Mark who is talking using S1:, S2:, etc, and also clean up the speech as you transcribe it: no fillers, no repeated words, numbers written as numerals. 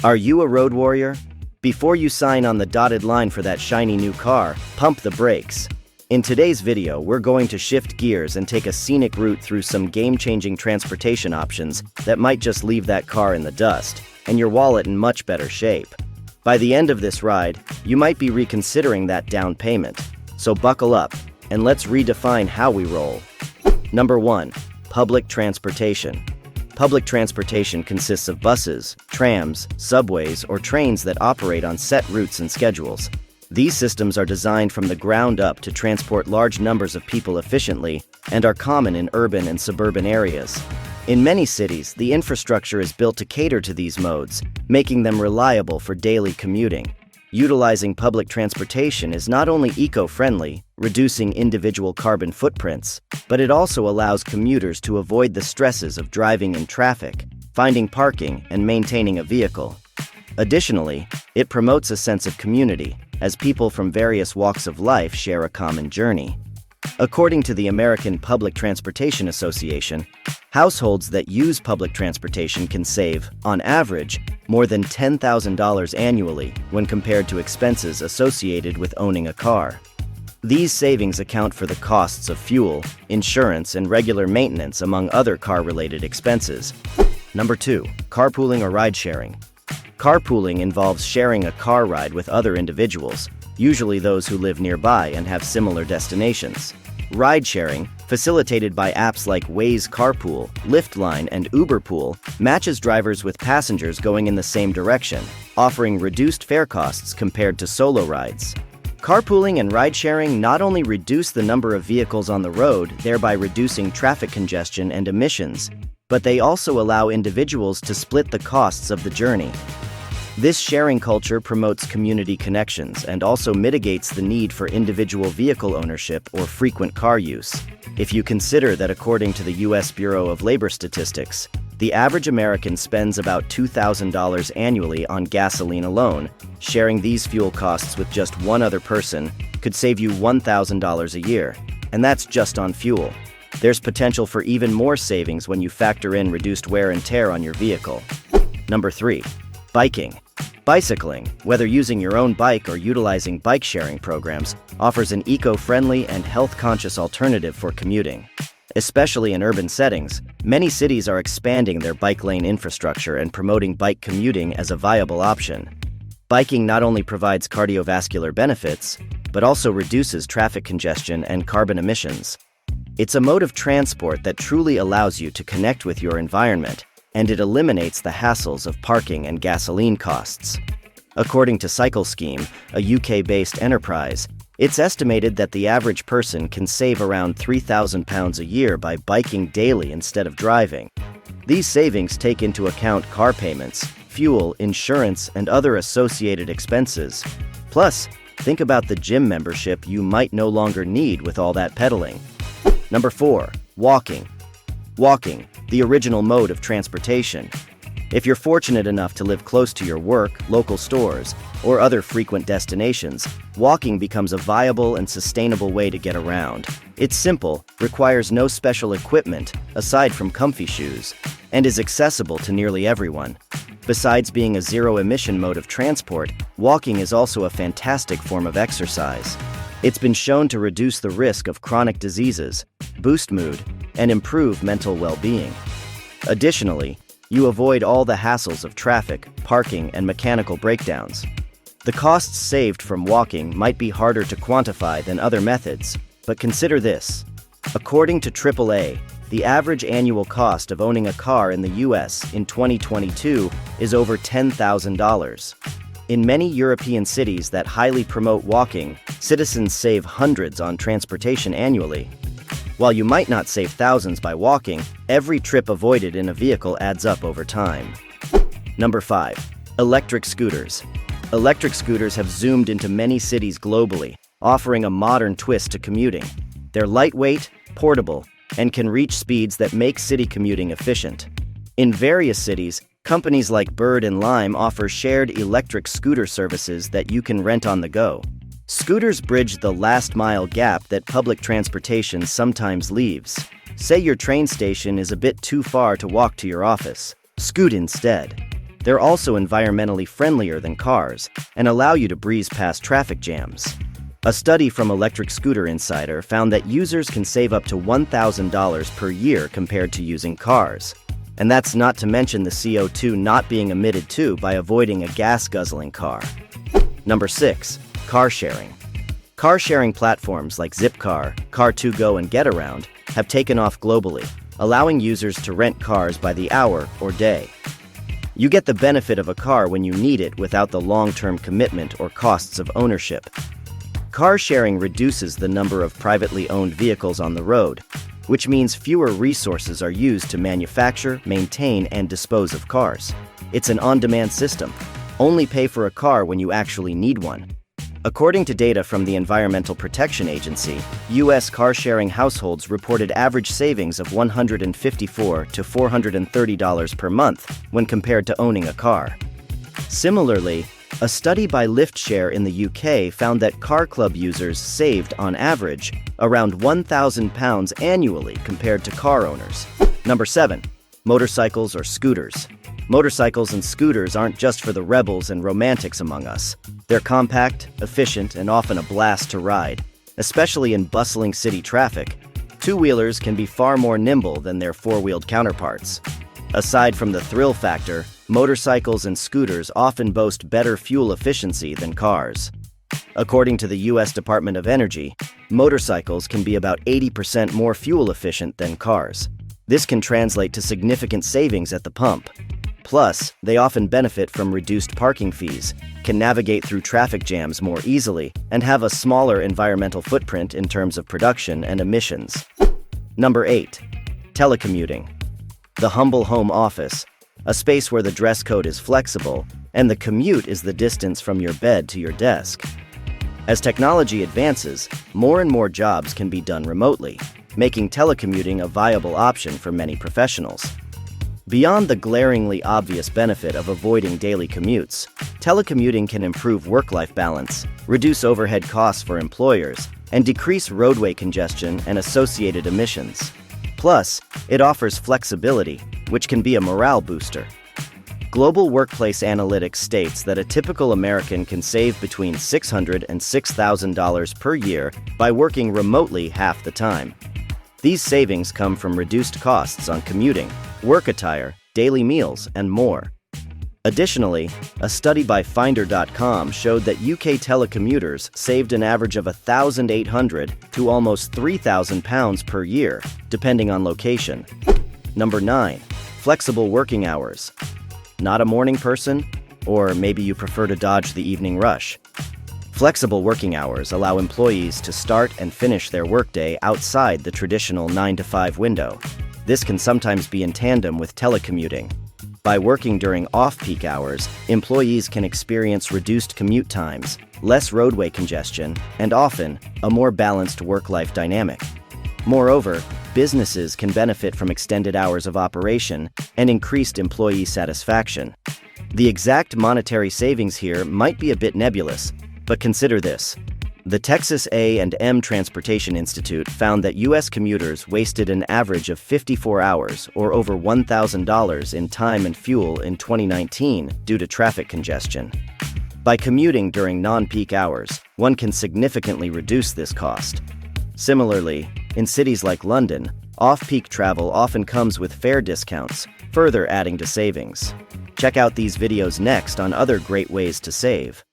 S1: Are you a road warrior? Before you sign on the dotted line for that shiny new car, pump the brakes. In today's video, we're going to shift gears and take a scenic route through some game-changing transportation options that might just leave that car in the dust, and your wallet in much better shape. By the end of this ride, you might be reconsidering that down payment. So buckle up, and let's redefine how we roll. Number 1. Public transportation. Public transportation consists of buses, trams, subways, or trains that operate on set routes and schedules. These systems are designed from the ground up to transport large numbers of people efficiently and are common in urban and suburban areas. In many cities, the infrastructure is built to cater to these modes, making them reliable for daily commuting. Utilizing public transportation is not only eco-friendly, reducing individual carbon footprints, but it also allows commuters to avoid the stresses of driving in traffic, finding parking, and maintaining a vehicle. Additionally, it promotes a sense of community, as people from various walks of life share a common journey. According to the American Public Transportation Association, households that use public transportation can save, on average, more than $10,000 annually when compared to expenses associated with owning a car. These savings account for the costs of fuel, insurance, and regular maintenance, among other car-related expenses. Number 2. Carpooling or ride-sharing. Carpooling involves sharing a car ride with other individuals, usually those who live nearby and have similar destinations. Ride-sharing, facilitated by apps like Waze Carpool, Liftline, and Uberpool, matches drivers with passengers going in the same direction, offering reduced fare costs compared to solo rides. Carpooling and ride-sharing not only reduce the number of vehicles on the road, thereby reducing traffic congestion and emissions, but they also allow individuals to split the costs of the journey. This sharing culture promotes community connections and also mitigates the need for individual vehicle ownership or frequent car use. If you consider that according to the U.S. Bureau of Labor Statistics, the average American spends about $2,000 annually on gasoline alone, sharing these fuel costs with just one other person could save you $1,000 a year, and that's just on fuel. There's potential for even more savings when you factor in reduced wear and tear on your vehicle. Number 3. Biking. Bicycling, whether using your own bike or utilizing bike-sharing programs, offers an eco-friendly and health-conscious alternative for commuting. Especially in urban settings, many cities are expanding their bike lane infrastructure and promoting bike commuting as a viable option. Biking not only provides cardiovascular benefits, but also reduces traffic congestion and carbon emissions. It's a mode of transport that truly allows you to connect with your environment, and it eliminates the hassles of parking and gasoline costs. According to Cycle Scheme, a UK-based enterprise, it's estimated that the average person can save around £3,000 a year by biking daily instead of driving. These savings take into account car payments, fuel, insurance, and other associated expenses. Plus, think about the gym membership you might no longer need with all that pedaling. Number 4. Walking. Walking, the original mode of transportation. If you're fortunate enough to live close to your work, local stores, or other frequent destinations, walking becomes a viable and sustainable way to get around. It's simple, requires no special equipment, aside from comfy shoes, and is accessible to nearly everyone. Besides being a zero-emission mode of transport, walking is also a fantastic form of exercise. It's been shown to reduce the risk of chronic diseases, boost mood, and improve mental well-being. Additionally, you avoid all the hassles of traffic, parking, and mechanical breakdowns. The costs saved from walking might be harder to quantify than other methods, but consider this. According to AAA, the average annual cost of owning a car in the US in 2022 is over $10,000. In many European cities that highly promote walking, citizens save hundreds on transportation annually. While you might not save thousands by walking, every trip avoided in a vehicle adds up over time. Number 5. Electric scooters. Electric scooters have zoomed into many cities globally, offering a modern twist to commuting. They're lightweight, portable, and can reach speeds that make city commuting efficient. In various cities, companies like Bird and Lime offer shared electric scooter services that you can rent on the go. Scooters bridge the last-mile gap that public transportation sometimes leaves. Say your train station is a bit too far to walk to your office. Scoot instead. They're also environmentally friendlier than cars and allow you to breeze past traffic jams. A study from Electric Scooter Insider found that users can save up to $1,000 per year compared to using cars. And that's not to mention the CO2 not being emitted too by avoiding a gas-guzzling car. Number 6. Car sharing. Car sharing platforms like Zipcar, Car2Go, and Getaround have taken off globally, allowing users to rent cars by the hour or day. You get the benefit of a car when you need it without the long-term commitment or costs of ownership. Car sharing reduces the number of privately owned vehicles on the road, which means fewer resources are used to manufacture, maintain, and dispose of cars. It's an on-demand system. Only pay for a car when you actually need one. According to data from the Environmental Protection Agency, U.S. car-sharing households reported average savings of $154 to $430 per month when compared to owning a car. Similarly, a study by LiftShare in the UK found that car club users saved, on average, around £1,000 annually compared to car owners. Number 7. Motorcycles or scooters. Motorcycles and scooters aren't just for the rebels and romantics among us. They're compact, efficient, and often a blast to ride. Especially in bustling city traffic, two-wheelers can be far more nimble than their four-wheeled counterparts. Aside from the thrill factor, motorcycles and scooters often boast better fuel efficiency than cars. According to the U.S. Department of Energy, motorcycles can be about 80% more fuel efficient than cars. This can translate to significant savings at the pump. Plus, they often benefit from reduced parking fees, can navigate through traffic jams more easily, and have a smaller environmental footprint in terms of production and emissions. Number 8. Telecommuting. The humble home office, a space where the dress code is flexible, and the commute is the distance from your bed to your desk. As technology advances, more and more jobs can be done remotely, making telecommuting a viable option for many professionals. Beyond the glaringly obvious benefit of avoiding daily commutes, telecommuting can improve work-life balance, reduce overhead costs for employers, and decrease roadway congestion and associated emissions. Plus, it offers flexibility, which can be a morale booster. Global Workplace Analytics states that a typical American can save between $600 and $6,000 per year by working remotely half the time. These savings come from reduced costs on commuting, work attire, daily meals, and more. Additionally, a study by Finder.com showed that UK telecommuters saved an average of £1,800 to almost £3,000 per year, depending on location. Number 9. Flexible working hours. Not a morning person? Or maybe you prefer to dodge the evening rush? Flexible working hours allow employees to start and finish their workday outside the traditional 9-to-5 window. This can sometimes be in tandem with telecommuting. By working during off-peak hours, employees can experience reduced commute times, less roadway congestion, and often, a more balanced work-life dynamic. Moreover, businesses can benefit from extended hours of operation and increased employee satisfaction. The exact monetary savings here might be a bit nebulous, but consider this. The Texas A&M Transportation Institute found that U.S. commuters wasted an average of 54 hours, or over $1,000 in time and fuel in 2019 due to traffic congestion. By commuting during non-peak hours, one can significantly reduce this cost. Similarly, in cities like London, off-peak travel often comes with fare discounts, further adding to savings. Check out these videos next on other great ways to save.